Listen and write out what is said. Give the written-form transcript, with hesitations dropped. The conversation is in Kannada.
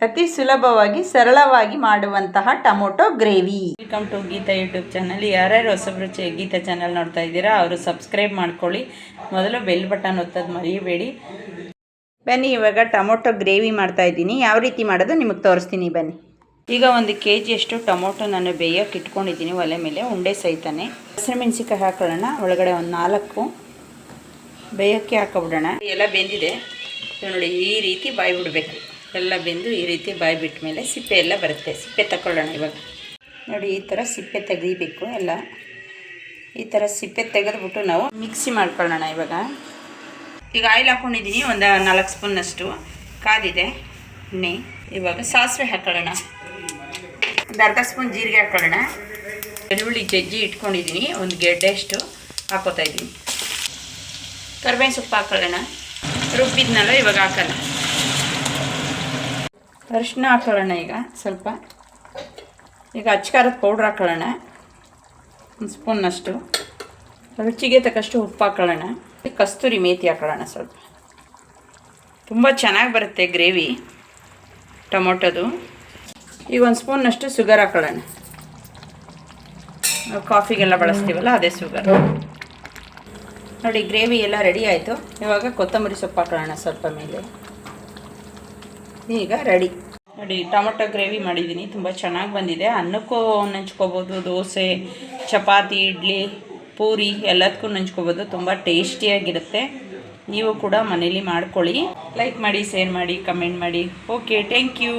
ಅತಿ ಸುಲಭವಾಗಿ ಸರಳವಾಗಿ ಮಾಡುವಂತಹ tomato gravy. Welcome to Geetha YouTube channel. ಯಾರ್ಯಾರು ಹೊಸಬ್ರು ಗೀತಾ ಚಾನಲ್ ನೋಡ್ತಾ ಇದ್ದೀರಾ ಅವರು ಸಬ್ಸ್ಕ್ರೈಬ್ ಮಾಡ್ಕೊಳ್ಳಿ. ಮೊದಲು ಬೆಲ್ ಬಟನ್ ಒತ್ತೋದು ಮರೆಯಬೇಡಿ. ಬನ್ನಿ ಇವಾಗ ಟೊಮೊಟೊ ಗ್ರೇವಿ ಮಾಡ್ತಾ ಇದ್ದೀನಿ. ಯಾವ ರೀತಿ ಮಾಡೋದು ನಿಮಗೆ ತೋರಿಸ್ತೀನಿ ಬನ್ನಿ. ಈಗ 1 kg ಟೊಮೊಟೊ ನಾನು ಬೇಯಕ್ಕೆ ಇಟ್ಕೊಂಡಿದ್ದೀನಿ ಒಲೆ ಮೇಲೆ, ಉಂಡೆ ಸಹಿತಾನೆ. ಹಸಿಮೆಣಸಿಕಾಯಿ ಹಾಕೊಳ್ಳೋಣ. ಒಳಗಡೆ ಒಂದು 4 ಬೇಯಕ್ಕೆ ಹಾಕೊಬಿಡೋಣ. ಎಲ್ಲ ಬೆಂದಿದೆ ನೋಡಿ, ಈ ರೀತಿ ಬಾಯಿ ಬಿಡಬೇಕು. ಎಲ್ಲ ಬೆಂದು ಈ ರೀತಿ ಬಾಯಿ ಬಿಟ್ಟ ಮೇಲೆ ಸಿಪ್ಪೆ ಎಲ್ಲ ಬರುತ್ತೆ. ಸಿಪ್ಪೆ ತಗೊಳ್ಳೋಣ. ಇವಾಗ ನೋಡಿ, ಈ ಥರ ಸಿಪ್ಪೆ ತೆಗಿಬೇಕು. ಎಲ್ಲ ಈ ಥರ ಸಿಪ್ಪೆ ತೆಗೆದುಬಿಟ್ಟು ನಾವು ಮಿಕ್ಸಿ ಮಾಡ್ಕೊಳ್ಳೋಣ. ಈಗ ಆಯಿಲ್ ಹಾಕ್ಕೊಂಡಿದ್ದೀನಿ. ಒಂದು 4 ಸ್ಪೂನಷ್ಟು ಕಾದಿದೆ ಎಣ್ಣೆ. ಇವಾಗ ಸಾಸಿವೆ ಹಾಕೊಳ್ಳೋಣ. ಒಂದು ಅರ್ಧ ಸ್ಪೂನ್ ಜೀರಿಗೆ ಹಾಕೊಳ್ಳೋಣ. ಬೆಳ್ಳುಳ್ಳಿ ಜಜ್ಜಿ ಇಟ್ಕೊಂಡಿದ್ದೀನಿ, ಒಂದು ಗೆಡ್ಡೆಷ್ಟು ಹಾಕೋತಾ ಇದ್ದೀನಿ. ಕರಿಬೇವಿನ ಸೊಪ್ಪು ಹಾಕೊಳ್ಳೋಣ. ರುಬ್ಬಿದ್ನಲ್ಲ ಇವಾಗ ಹಾಕೋಣ. ಅರಿಶಿನ ಹಾಕೊಳ್ಳೋಣ. ಈಗ ಸ್ವಲ್ಪ ಅಚ್ಕಾರದ ಪೌಡ್ರ್ ಹಾಕೊಳ್ಳೋಣ. 1 ಸ್ಪೂನ್ನಷ್ಟು. ರುಚಿಗೆ ತಕ್ಕಷ್ಟು ಉಪ್ಪು ಹಾಕೊಳ್ಳೋಣ. ಕಸ್ತೂರಿ ಮೇಥಿ ಹಾಕೊಳ್ಳೋಣ ಸ್ವಲ್ಪ. ತುಂಬ ಚೆನ್ನಾಗಿ ಬರುತ್ತೆ ಗ್ರೇವಿ ಟೊಮೊಟೊದು. ಈಗ 1 ಸ್ಪೂನ್ನಷ್ಟು ಶುಗರ್ ಹಾಕೊಳ್ಳೋಣ. ನಾವು ಕಾಫಿಗೆಲ್ಲ ಬಳಸ್ತೀವಲ್ಲ ಅದೇ ಶುಗರ್. ನೋಡಿ, ಗ್ರೇವಿ ಎಲ್ಲ ರೆಡಿ ಆಯಿತು. ಇವಾಗ ಕೊತ್ತಂಬರಿ ಸೊಪ್ಪು ಹಾಕೊಳ್ಳೋಣ ಸ್ವಲ್ಪ ಮೇಲೆ. ಈಗ ರೆಡಿ ನೋಡಿ, ಟೊಮೊಟೊ ಗ್ರೇವಿ ಮಾಡಿದ್ದೀನಿ. ತುಂಬ ಚೆನ್ನಾಗಿ ಬಂದಿದೆ. ಅನ್ನಕ್ಕೂ ನೆಂಚ್ಕೋಬೋದು, ದೋಸೆ, ಚಪಾತಿ, ಇಡ್ಲಿ, ಪೂರಿ ಎಲ್ಲದಕ್ಕೂ ನೆಂಚ್ಕೋಬೋದು. ತುಂಬ ಟೇಸ್ಟಿಯಾಗಿರುತ್ತೆ. ನೀವು ಕೂಡ ಮನೇಲಿ ಮಾಡ್ಕೊಳ್ಳಿ. ಲೈಕ್ ಮಾಡಿ, ಶೇರ್ ಮಾಡಿ, ಕಮೆಂಟ್ ಮಾಡಿ. Okay, thank you.